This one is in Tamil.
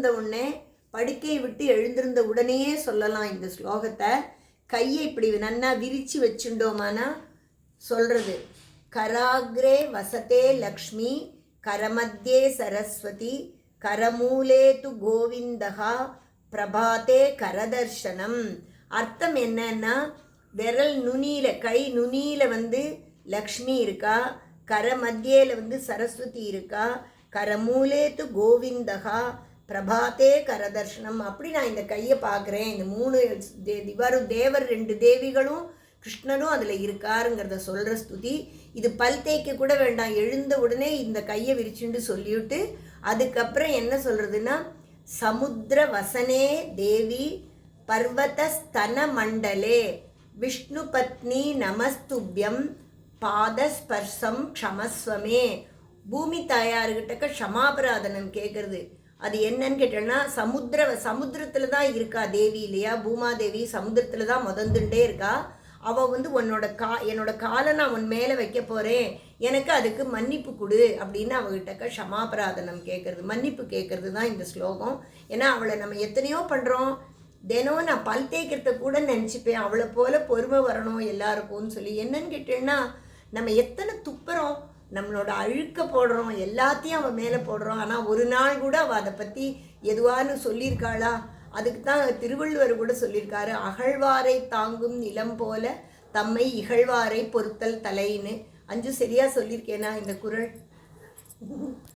எழுந்திருந்த உடனே படுக்கையை விட்டு எழுந்திருந்த உடனேயே சொல்லலாம் இந்த ஸ்லோகத்தை. கையை இப்படி நன்னா விரித்து வச்சுட்டோமானா சொல்கிறது. கராக்ரே வசத்தே லக்ஷ்மி கரமத்தியே சரஸ்வதி கரமூலே து கோவிந்தகா பிரபாத்தே கரதர்ஷனம். அர்த்தம் என்னன்னா, விரல் நுனியில் கை நுனியில் லக்ஷ்மி இருக்கா, கர மத்தியில் சரஸ்வதி இருக்கா, கரமூலே து கோவிந்தகா பிரபாத்தே கரதர்ஷனம். அப்படி நான் இந்த கையை பார்க்குறேன். இந்த 3 தேவர் 2 தேவிகளும் கிருஷ்ணனும் அதில் இருக்காருங்கிறத சொல்கிற ஸ்துதி இது. பல் தேய்க்க கூட வேண்டாம், எழுந்த உடனே இந்த கையை விரிச்சுண்டு சொல்லிவிட்டு அதுக்கப்புறம் என்ன சொல்கிறதுன்னா, சமுத்திர வசனே தேவி பர்வத ஸ்தன மண்டலே விஷ்ணு பத்னி நமஸ்துபியம் பாதஸ்பர்சம் க்ஷமஸ்வமே. பூமி தாயாருக்கிட்டக்க க்ஷமாபராதனம் கேட்குறது. அது என்னன்னு கேட்டோன்னா, சமுத்திரத்தில் தான் இருக்கா தேவி இல்லையா, பூமாதேவி சமுத்திரத்தில் தான் முதந்துட்டே இருக்கா. அவள் என்னோட காலை நான் உன் மேலே வைக்க போகிறேன், எனக்கு அதுக்கு மன்னிப்பு கொடு அப்படின்னு அவகிட்டக்க க்ஷமாபராதனம் கேட்குறது, மன்னிப்பு கேட்குறது தான் இந்த ஸ்லோகம். ஏன்னா அவளை நம்ம எத்தனையோ பண்ணுறோம், தினம் நான் பல் தேய்க்கிறத கூட நினச்சிப்பேன், அவளை போல் பொறுமை வரணும் எல்லாருக்கும்னு சொல்லி. என்னன்னு கேட்டேன்னா, நம்ம எத்தனை துப்புறோம், நம்மளோட அழுக்க போடுறோம், எல்லாத்தையும் அவள் மேலே போடுறோம். ஆனால் ஒரு நாள் கூட அவள் அதை பற்றி எதுவான்னு சொல்லியிருக்காளா? அதுக்கு தான் திருவள்ளுவர் கூட சொல்லியிருக்காரு, அகழ்வாரை தாங்கும் நிலம் போல தம்மை இகழ்வாரை பொறுத்தல் தலைன்னு. 5 சரியாக சொல்லியிருக்கேனா இந்த குறள்?